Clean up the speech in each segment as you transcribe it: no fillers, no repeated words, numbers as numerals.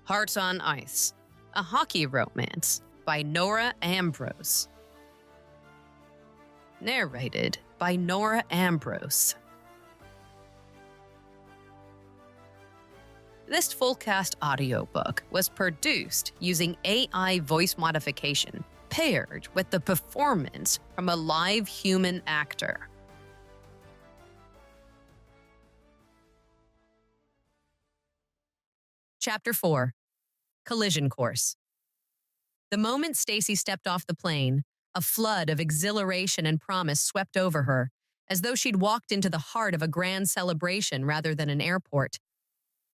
Heart on Ice, a hockey romance by Nora Ambrose. Narrated by Nora Ambrose. This full-cast audiobook was produced using AI voice modification paired with the performance from a live human actor. Chapter 4. Collision Course. The moment Stacy stepped off the plane, a flood of exhilaration and promise swept over her, as though she'd walked into the heart of a grand celebration rather than an airport.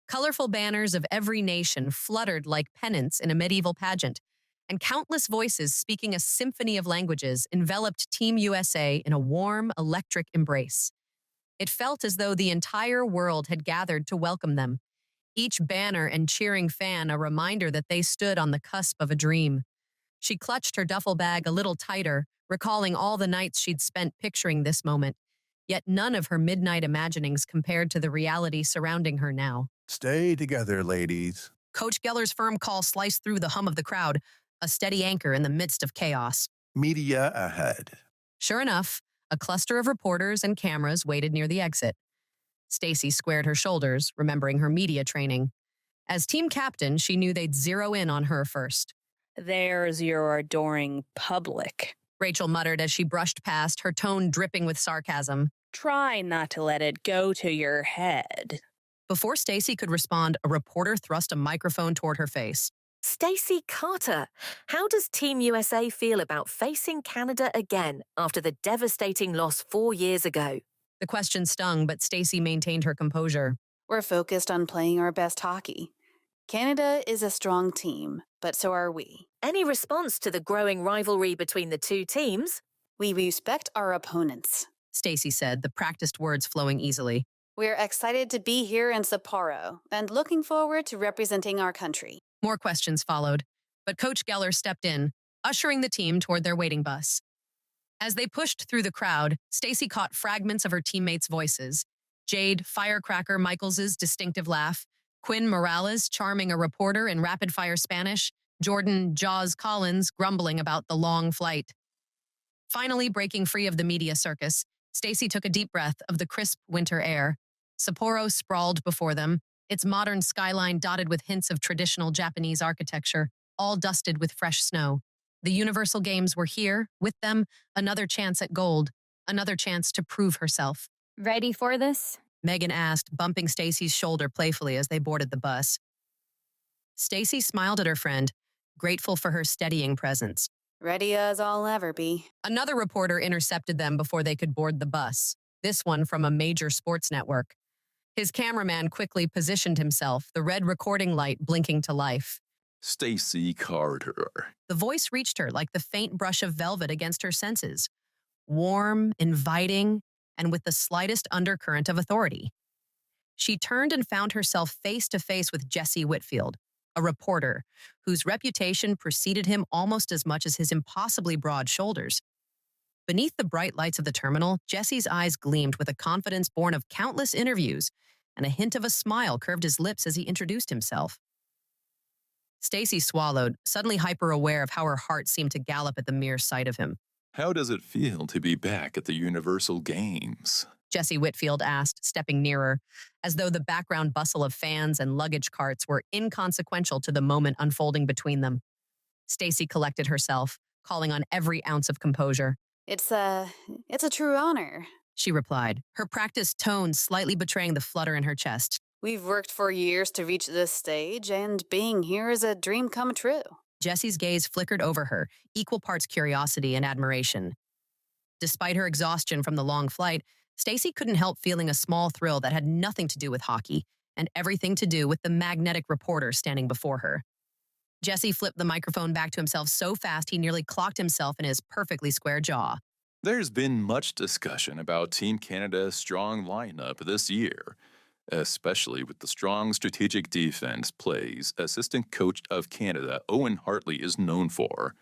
Colorful banners of every nation fluttered like pennants in a medieval pageant, and countless voices speaking a symphony of languages enveloped Team USA in a warm, electric embrace. It felt as though the entire world had gathered to welcome them, each banner and cheering fan a reminder that they stood on the cusp of a dream. She clutched her duffel bag a little tighter, recalling all the nights she'd spent picturing this moment, yet none of her midnight imaginings compared to the reality surrounding her now. Stay together, ladies. Coach Geller's firm call sliced through the hum of the crowd, a steady anchor in the midst of chaos. Media ahead. Sure enough, a cluster of reporters and cameras waited near the exit. Stacy squared her shoulders, remembering her media training. As team captain, she knew they'd zero in on her first. "There's your adoring public," Rachel muttered as she brushed past, her tone dripping with sarcasm. "Try not to let it go to your head." Before Stacy could respond, a reporter thrust a microphone toward her face. Stacey Carter, how does Team USA feel about facing Canada again after the devastating loss 4 years ago? The question stung, but Stacy maintained her composure. We're focused on playing our best hockey. Canada is a strong team, but so are we. Any response to the growing rivalry between the two teams? We respect our opponents. Stacy said, the practiced words flowing easily. We're excited to be here in Sapporo and looking forward to representing our country. More questions followed, but Coach Geller stepped in, ushering the team toward their waiting bus. As they pushed through the crowd, Stacy caught fragments of her teammates' voices. Jade Firecracker Michaels' distinctive laugh, Quinn Morales charming a reporter in rapid-fire Spanish, Jordan Jaws Collins grumbling about the long flight. Finally breaking free of the media circus, Stacy took a deep breath of the crisp winter air. Sapporo sprawled before them, its modern skyline dotted with hints of traditional Japanese architecture, all dusted with fresh snow. The Universal Games were here, with them, another chance at gold, another chance to prove herself. "Ready for this?" Megan asked, bumping Stacy's shoulder playfully as they boarded the bus. Stacy smiled at her friend, grateful for her steadying presence. Ready as I'll ever be. Another reporter intercepted them before they could board the bus, this one from a major sports network. His cameraman quickly positioned himself, the red recording light blinking to life. Stacy Carter. The voice reached her like the faint brush of velvet against her senses. Warm, inviting, and with the slightest undercurrent of authority. She turned and found herself face to face with Jesse Whitfield, a reporter whose reputation preceded him almost as much as his impossibly broad shoulders. Beneath the bright lights of the terminal, Jesse's eyes gleamed with a confidence born of countless interviews, and a hint of a smile curved his lips as he introduced himself. Stacy swallowed, suddenly hyper-aware of how her heart seemed to gallop at the mere sight of him. How does it feel to be back at the Universal Games? Jesse Whitfield asked, stepping nearer, as though the background bustle of fans and luggage carts were inconsequential to the moment unfolding between them. Stacy collected herself, calling on every ounce of composure. It's a true honor, she replied, her practiced tone slightly betraying the flutter in her chest. We've worked for years to reach this stage, and being here is a dream come true. Jesse's gaze flickered over her, equal parts curiosity and admiration. Despite her exhaustion from the long flight, Stacy couldn't help feeling a small thrill that had nothing to do with hockey and everything to do with the magnetic reporter standing before her. Jesse flipped the microphone back to himself so fast he nearly clocked himself in his perfectly square jaw. There's been much discussion about Team Canada's strong lineup this year, especially with the strong strategic defense plays assistant coach of Canada Owen Hartley is known for.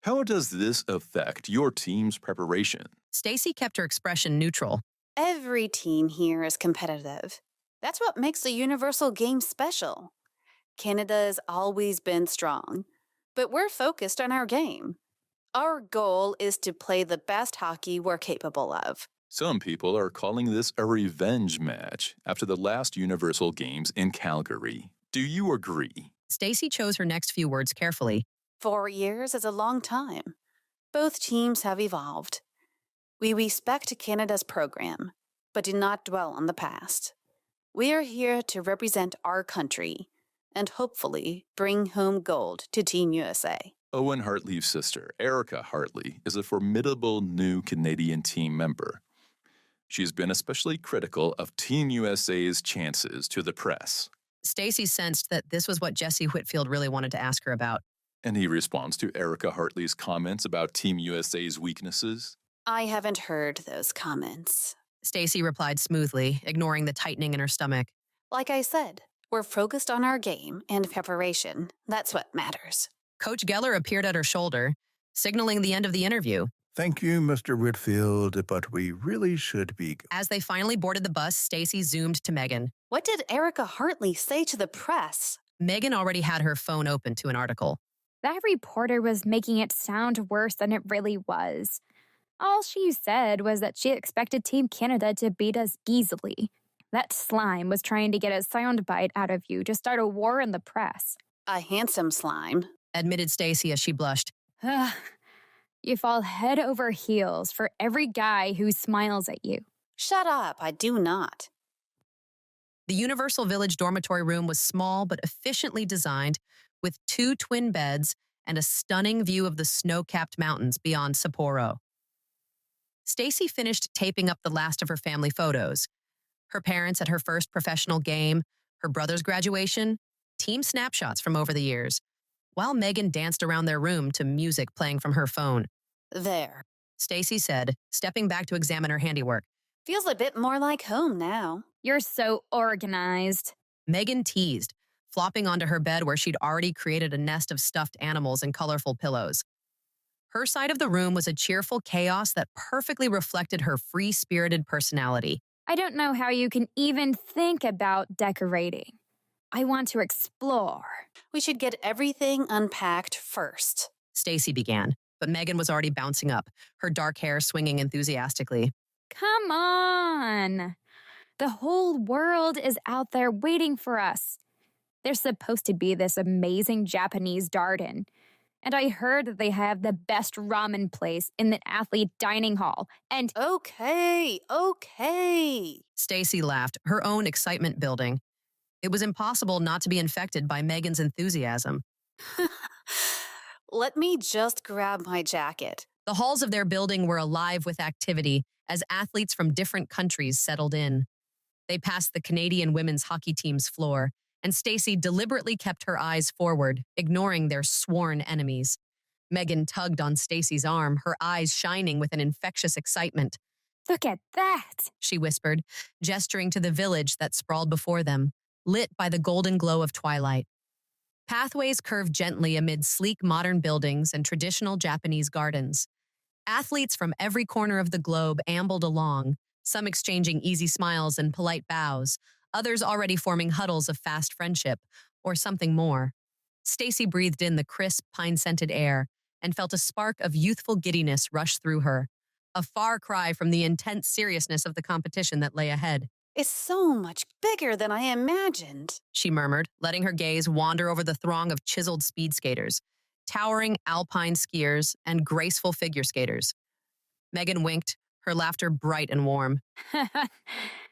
How does this affect your team's preparation? Stacy kept her expression neutral. Every team here is competitive. That's what makes the Universal Games special. Canada's always been strong, but we're focused on our game. Our goal is to play the best hockey we're capable of. Some people are calling this a revenge match after the last Universal Games in Calgary. Do you agree? Stacy chose her next few words carefully. 4 years is a long time. Both teams have evolved. We respect Canada's program, but do not dwell on the past. We are here to represent our country and hopefully bring home gold to Team USA. Owen Hartley's sister, Erica Hartley, is a formidable new Canadian team member. She's been especially critical of Team USA's chances to the press. Stacy sensed that this was what Jesse Whitfield really wanted to ask her about. And he responds to Erica Hartley's comments about Team USA's weaknesses. I haven't heard those comments. Stacy replied smoothly, ignoring the tightening in her stomach. Like I said, we're focused on our game and preparation. That's what matters. Coach Geller appeared at her shoulder, signaling the end of the interview. Thank you, Mr. Whitfield, but we really should be. As they finally boarded the bus, Stacy zoomed to Megan. What did Erica Hartley say to the press? Megan already had her phone open to an article. That reporter was making it sound worse than it really was. All she said was that she expected Team Canada to beat us easily. That slime was trying to get a soundbite out of you to start a war in the press. A handsome slime, Admitted Stacy as she blushed. You fall head over heels for every guy who smiles at you. Shut up, I do not. The Universal Village dormitory room was small but efficiently designed, with 2 twin beds and a stunning view of the snow-capped mountains beyond Sapporo. Stacy finished taping up the last of her family photos. Her parents at her first professional game, her brother's graduation, team snapshots from over the years, while Megan danced around their room to music playing from her phone. There. Stacy said, stepping back to examine her handiwork. Feels a bit more like home now. You're so organized. Megan teased, flopping onto her bed where she'd already created a nest of stuffed animals and colorful pillows. Her side of the room was a cheerful chaos that perfectly reflected her free-spirited personality. I don't know how you can even think about decorating. I want to explore. We should get everything unpacked first. Stacy began, but Megan was already bouncing up, her dark hair swinging enthusiastically. Come on. The whole world is out there waiting for us. There's supposed to be this amazing Japanese garden. And I heard that they have the best ramen place in the athlete dining hall. And Okay. Stacy laughed, her own excitement building. It was impossible not to be infected by Megan's enthusiasm. Let me just grab my jacket. The halls of their building were alive with activity as athletes from different countries settled in. They passed the Canadian women's hockey team's floor, and Stacy deliberately kept her eyes forward, ignoring their sworn enemies. Megan tugged on Stacy's arm, her eyes shining with an infectious excitement. look at that. She whispered, gesturing to the village that sprawled before them, lit by the golden glow of twilight. Pathways curved gently amid sleek modern buildings and traditional Japanese gardens. Athletes from every corner of the globe ambled along, some exchanging easy smiles and polite bows, others already forming huddles of fast friendship, or something more. Stacy breathed in the crisp, pine-scented air and felt a spark of youthful giddiness rush through her, a far cry from the intense seriousness of the competition that lay ahead. It's so much bigger than I imagined. She murmured, letting her gaze wander over the throng of chiseled speed skaters, towering alpine skiers, and graceful figure skaters. Megan winked, her laughter bright and warm.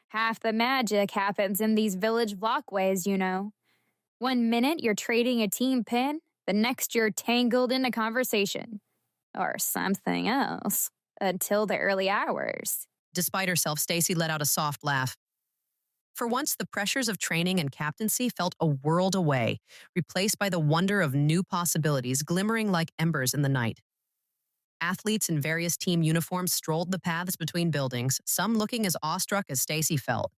Half the magic happens in these village walkways, you know. 1 minute you're trading a team pin, the next you're tangled in a conversation. Or something else. Until the early hours. Despite herself, Stacy let out a soft laugh. For once, the pressures of training and captaincy felt a world away, replaced by the wonder of new possibilities glimmering like embers in the night. Athletes in various team uniforms strolled the paths between buildings, some looking as awestruck as Stacy felt.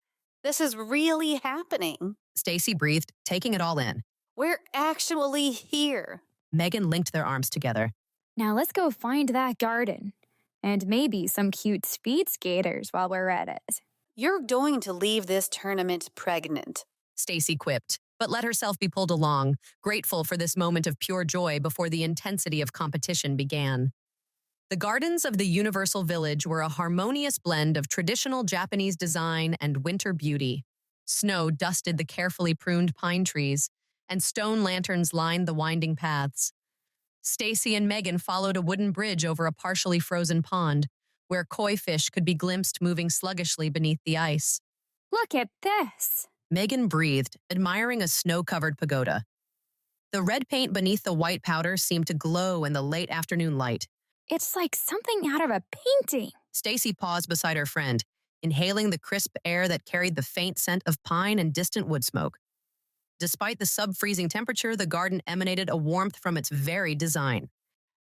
This is really happening. Stacy breathed, taking it all in. We're actually here. Megan linked their arms together. Now let's go find that garden. And maybe some cute speed skaters while we're at it. You're going to leave this tournament pregnant. Stacy quipped, but let herself be pulled along, grateful for this moment of pure joy before the intensity of competition began. The gardens of the Universal Village were a harmonious blend of traditional Japanese design and winter beauty. Snow dusted the carefully pruned pine trees, and stone lanterns lined the winding paths. Stacy and Megan followed a wooden bridge over a partially frozen pond, where koi fish could be glimpsed moving sluggishly beneath the ice. Look at this. Megan breathed, admiring a snow-covered pagoda. The red paint beneath the white powder seemed to glow in the late afternoon light. It's like something out of a painting. Stacy paused beside her friend, inhaling the crisp air that carried the faint scent of pine and distant wood smoke. Despite the sub-freezing temperature, the garden emanated a warmth from its very design.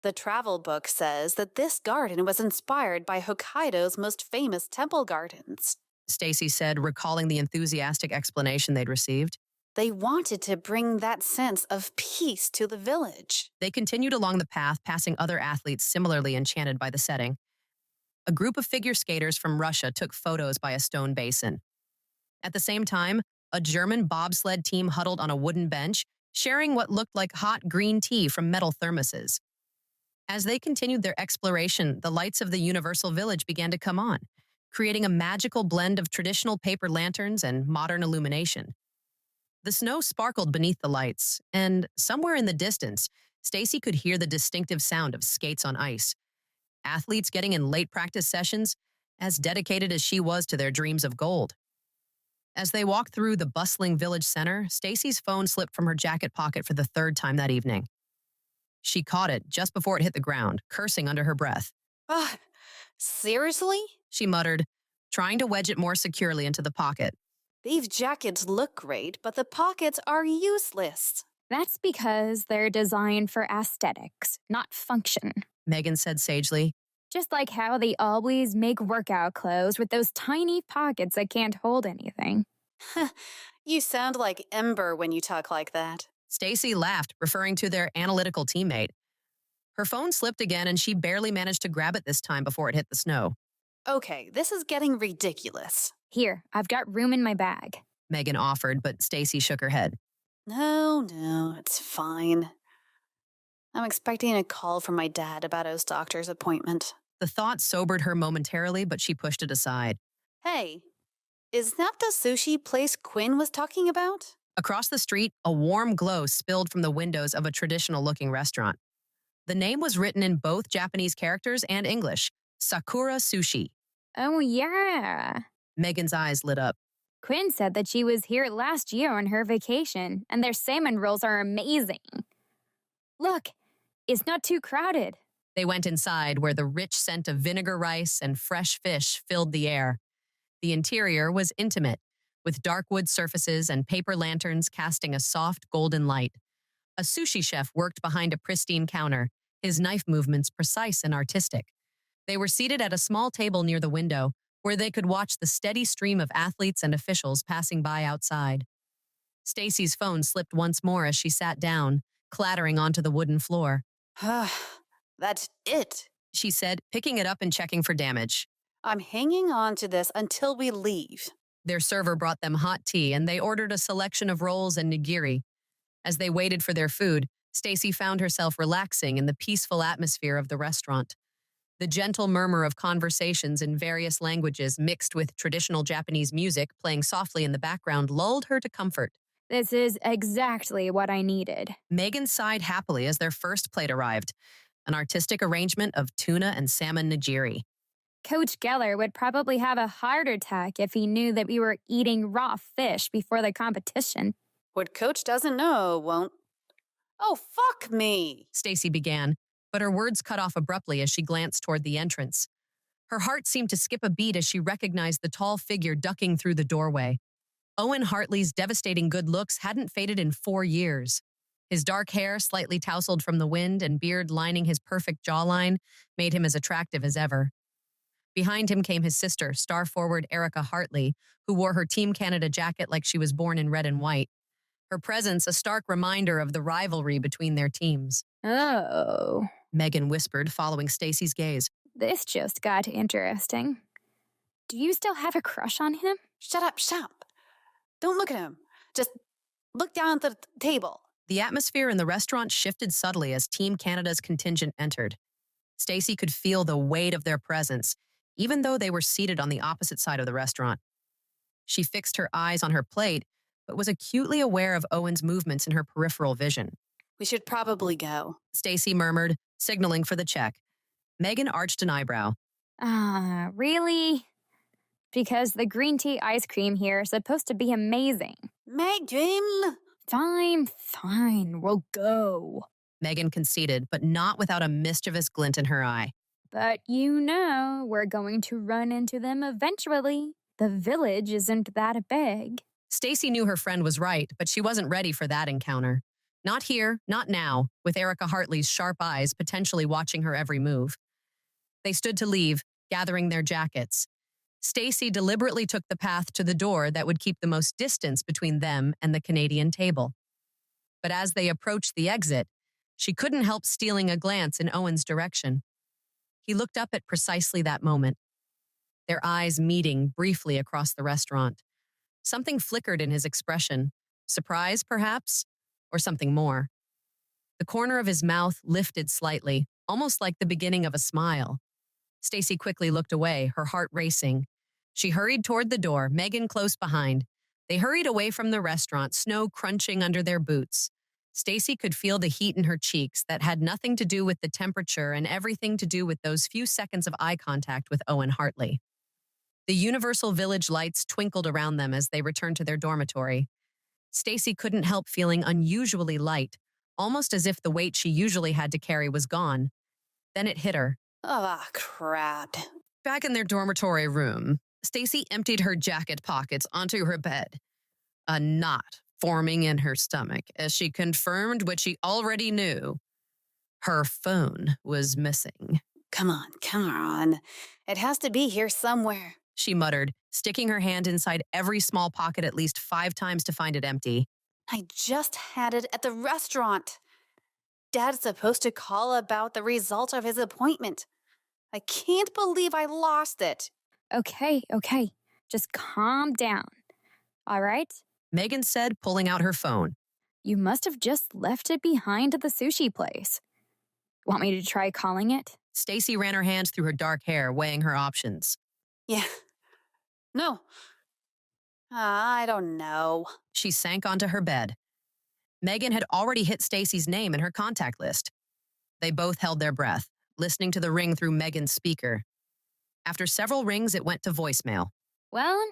The travel book says that this garden was inspired by Hokkaido's most famous temple gardens. Stacy said, recalling the enthusiastic explanation they'd received. They wanted to bring that sense of peace to the village. They continued along the path, passing other athletes similarly enchanted by the setting. A group of figure skaters from Russia took photos by a stone basin. At the same time, a German bobsled team huddled on a wooden bench, sharing what looked like hot green tea from metal thermoses. As they continued their exploration, the lights of the Universal Village began to come on, creating a magical blend of traditional paper lanterns and modern illumination. The snow sparkled beneath the lights, and somewhere in the distance, Stacy could hear the distinctive sound of skates on ice. Athletes getting in late practice sessions, as dedicated as she was to their dreams of gold. As they walked through the bustling village center, Stacy's phone slipped from her jacket pocket for the third time that evening. She caught it just before it hit the ground, cursing under her breath. Ugh, seriously? She muttered, trying to wedge it more securely into the pocket. These jackets look great, but the pockets are useless. That's because they're designed for aesthetics, not function. Megan said sagely. Just like how they always make workout clothes with those tiny pockets that can't hold anything. You sound like Ember when you talk like that. Stacy laughed, referring to their analytical teammate. Her phone slipped again, and she barely managed to grab it this time before it hit the snow. Okay, this is getting ridiculous. Here, I've got room in my bag. Megan offered, but Stacy shook her head. No, it's fine. I'm expecting a call from my dad about his doctor's appointment. The thought sobered her momentarily, but she pushed it aside. Hey, is that the sushi place Quinn was talking about? Across the street, a warm glow spilled from the windows of a traditional-looking restaurant. The name was written in both Japanese characters and English, Sakura Sushi. Oh, yeah. Megan's eyes lit up. Quinn said that she was here last year on her vacation, and their salmon rolls are amazing. Look, it's not too crowded. They went inside, where the rich scent of vinegar rice and fresh fish filled the air. The interior was intimate, with dark wood surfaces and paper lanterns casting a soft golden light. A sushi chef worked behind a pristine counter, his knife movements precise and artistic. They were seated at a small table near the window, where they could watch the steady stream of athletes and officials passing by outside. Stacy's phone slipped once more as she sat down, clattering onto the wooden floor. That's it, She said, picking it up and checking for damage. I'm hanging on to this until we leave. Their server brought them hot tea, and they ordered a selection of rolls and nigiri. As they waited for their food, Stacy found herself relaxing in the peaceful atmosphere of the restaurant. The gentle murmur of conversations in various languages mixed with traditional Japanese music playing softly in the background lulled her to comfort. This is exactly what I needed. Megan sighed happily as their first plate arrived, an artistic arrangement of tuna and salmon nigiri. Coach Geller would probably have a heart attack if he knew that we were eating raw fish before the competition. What Coach doesn't know won't. Oh, fuck me! Stacy began, but her words cut off abruptly as she glanced toward the entrance. Her heart seemed to skip a beat as she recognized the tall figure ducking through the doorway. Owen Hartley's devastating good looks hadn't faded in 4 years. His dark hair, slightly tousled from the wind, and beard lining his perfect jawline made him as attractive as ever. Behind him came his sister, star forward Erica Hartley, who wore her Team Canada jacket like she was born in red and white. Her presence a stark reminder of the rivalry between their teams. Oh. Megan whispered, following Stacy's gaze. This just got interesting. Do you still have a crush on him? Shut up. Don't look at him. Just look down at the table. The atmosphere in the restaurant shifted subtly as Team Canada's contingent entered. Stacy could feel the weight of their presence, even though they were seated on the opposite side of the restaurant. She fixed her eyes on her plate, but was acutely aware of Owen's movements in her peripheral vision. We should probably go. Stacy murmured, signaling for the check. Megan arched an eyebrow. Really? Because the green tea ice cream here is supposed to be amazing. Megan! Fine, we'll go. Megan conceded, but not without a mischievous glint in her eye. But we're going to run into them eventually. The village isn't that big. Stacy knew her friend was right, but she wasn't ready for that encounter. Not here, not now, with Erica Hartley's sharp eyes potentially watching her every move. They stood to leave, gathering their jackets. Stacy deliberately took the path to the door that would keep the most distance between them and the Canadian table. But as they approached the exit, she couldn't help stealing a glance in Owen's direction. He looked up at precisely that moment, their eyes meeting briefly across the restaurant. Something flickered in his expression. Surprise, perhaps? Or something more. The corner of his mouth lifted slightly, almost like the beginning of a smile. Stacy quickly looked away, her heart racing. She hurried toward the door, Megan close behind. They hurried away from the restaurant, snow crunching under their boots. Stacy could feel the heat in her cheeks that had nothing to do with the temperature and everything to do with those few seconds of eye contact with Owen Hartley. The Universal Village lights twinkled around them as they returned to their dormitory. Stacy couldn't help feeling unusually light, almost as if the weight she usually had to carry was gone. Then it hit her. Oh, crap. Back in their dormitory room, Stacy emptied her jacket pockets onto her bed. A knot forming in her stomach as she confirmed what she already knew. Her phone was missing. Come on. It has to be here somewhere. She muttered, sticking her hand inside every small pocket at least 5 times to find it empty. I just had it at the restaurant. Dad's supposed to call about the result of his appointment. I can't believe I lost it. Okay. Just calm down. All right? Megan said, pulling out her phone. You must have just left it behind at the sushi place. Want me to try calling it? Stacy ran her hands through her dark hair, weighing her options. Yeah. No. I don't know. She sank onto her bed. Megan had already hit Stacy's name in her contact list. They both held their breath, listening to the ring through Megan's speaker. After several rings, it went to voicemail. Well,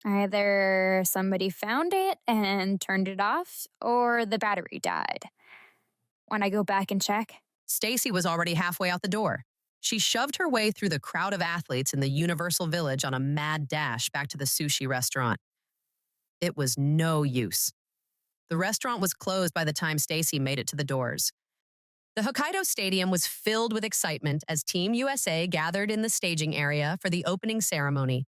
either somebody found it and turned it off, or the battery died. Want I go back and check? Stacy was already halfway out the door. She shoved her way through the crowd of athletes in the Universal Village on a mad dash back to the sushi restaurant. It was no use. The restaurant was closed by the time Stacy made it to the doors. The Hokkaido Stadium was filled with excitement as Team USA gathered in the staging area for the opening ceremony.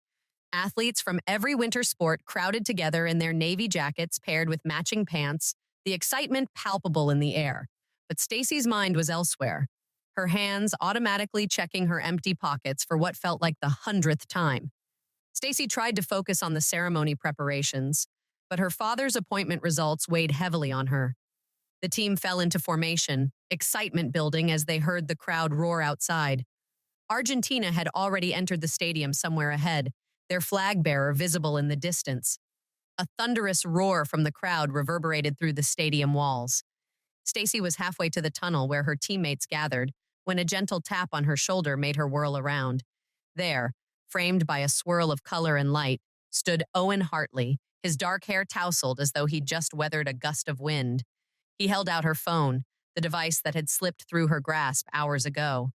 Athletes from every winter sport crowded together in their navy jackets paired with matching pants, the excitement palpable in the air. But Stacy's mind was elsewhere, her hands automatically checking her empty pockets for what felt like the 100th time. Stacy tried to focus on the ceremony preparations, but her father's appointment results weighed heavily on her. The team fell into formation, excitement building as they heard the crowd roar outside. Argentina had already entered the stadium somewhere ahead, their flag bearer visible in the distance. A thunderous roar from the crowd reverberated through the stadium walls. Stacy was halfway to the tunnel where her teammates gathered when a gentle tap on her shoulder made her whirl around. There, framed by a swirl of color and light, stood Owen Hartley, his dark hair tousled as though he'd just weathered a gust of wind. He held out her phone, the device that had slipped through her grasp hours ago.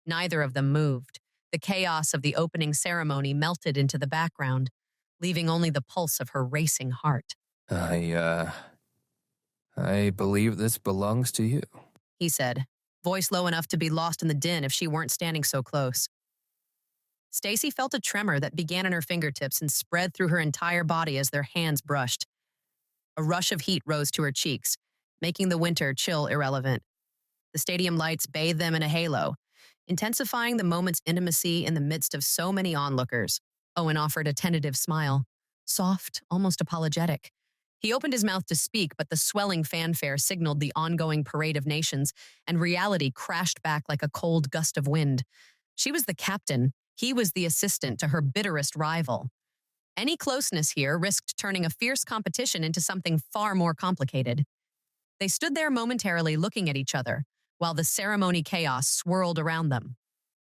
Neither of them moved. The chaos of the opening ceremony melted into the background, leaving only the pulse of her racing heart. I believe this belongs to you, he said, voice low enough to be lost in the din if she weren't standing so close. Stacy felt a tremor that began in her fingertips and spread through her entire body as their hands brushed. A rush of heat rose to her cheeks, making the winter chill irrelevant. The stadium lights bathed them in a halo, intensifying the moment's intimacy in the midst of so many onlookers. Owen offered a tentative smile, soft, almost apologetic. He opened his mouth to speak, but the swelling fanfare signaled the ongoing parade of nations, and reality crashed back like a cold gust of wind. She was the captain. He was the assistant to her bitterest rival. Any closeness here risked turning a fierce competition into something far more complicated. They stood there momentarily looking at each other, while the ceremony chaos swirled around them.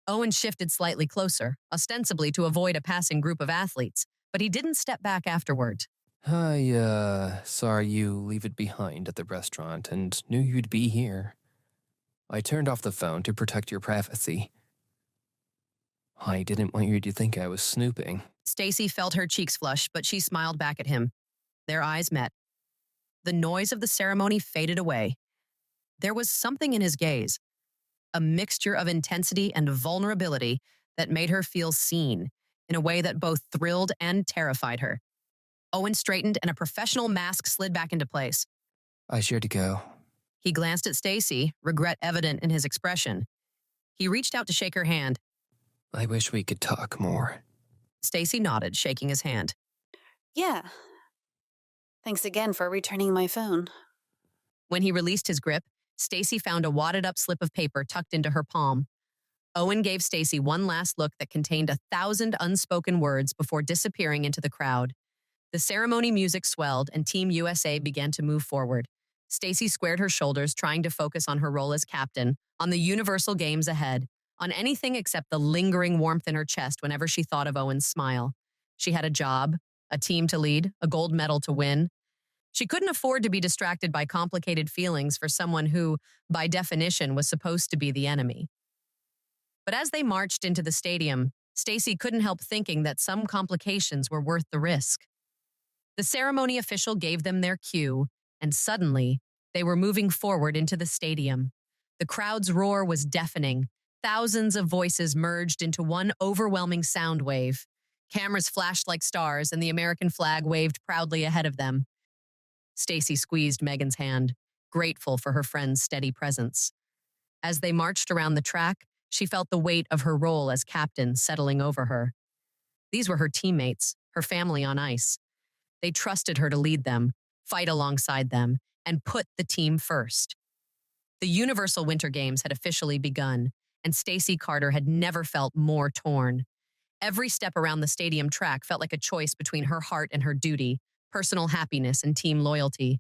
Owen shifted slightly closer, ostensibly to avoid a passing group of athletes, but he didn't step back afterward. I saw you leave it behind at the restaurant and knew you'd be here. I turned off the phone to protect your privacy. I didn't want you to think I was snooping. Stacy felt her cheeks flush, but she smiled back at him. Their eyes met. The noise of the ceremony faded away. There was something in his gaze, a mixture of intensity and vulnerability that made her feel seen in a way that both thrilled and terrified her. Owen straightened and a professional mask slid back into place. I should go. He glanced at Stacy, regret evident in his expression. He reached out to shake her hand. I wish we could talk more. Stacy nodded, shaking his hand. Yeah. Thanks again for returning my phone. When he released his grip, Stacy found a wadded-up slip of paper tucked into her palm. Owen gave Stacy one last look that contained 1,000 unspoken words before disappearing into the crowd. The ceremony music swelled and Team USA began to move forward. Stacy squared her shoulders, trying to focus on her role as captain, on the universal games ahead, on anything except the lingering warmth in her chest whenever she thought of Owen's smile. She had a job, a team to lead, a gold medal to win. She couldn't afford to be distracted by complicated feelings for someone who, by definition, was supposed to be the enemy. But as they marched into the stadium, Stacy couldn't help thinking that some complications were worth the risk. The ceremony official gave them their cue, and suddenly, they were moving forward into the stadium. The crowd's roar was deafening. Thousands of voices merged into one overwhelming sound wave. Cameras flashed like stars, and the American flag waved proudly ahead of them. Stacy squeezed Megan's hand, grateful for her friend's steady presence. As they marched around the track, she felt the weight of her role as captain settling over her. These were her teammates, her family on ice. They trusted her to lead them, fight alongside them, and put the team first. The Universal Winter Games had officially begun, and Stacy Carter had never felt more torn. Every step around the stadium track felt like a choice between her heart and her duty, personal happiness and team loyalty.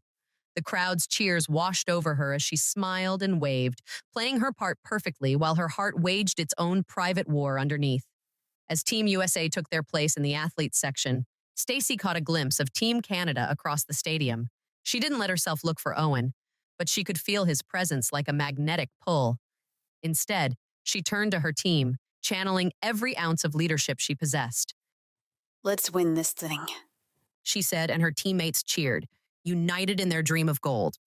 The crowd's cheers washed over her as she smiled and waved, playing her part perfectly while her heart waged its own private war underneath. As Team USA took their place in the athletes section, Stacy caught a glimpse of Team Canada across the stadium. She didn't let herself look for Owen, but she could feel his presence like a magnetic pull. Instead, she turned to her team, channeling every ounce of leadership she possessed. Let's win this thing, She said, and her teammates cheered, united in their dream of gold.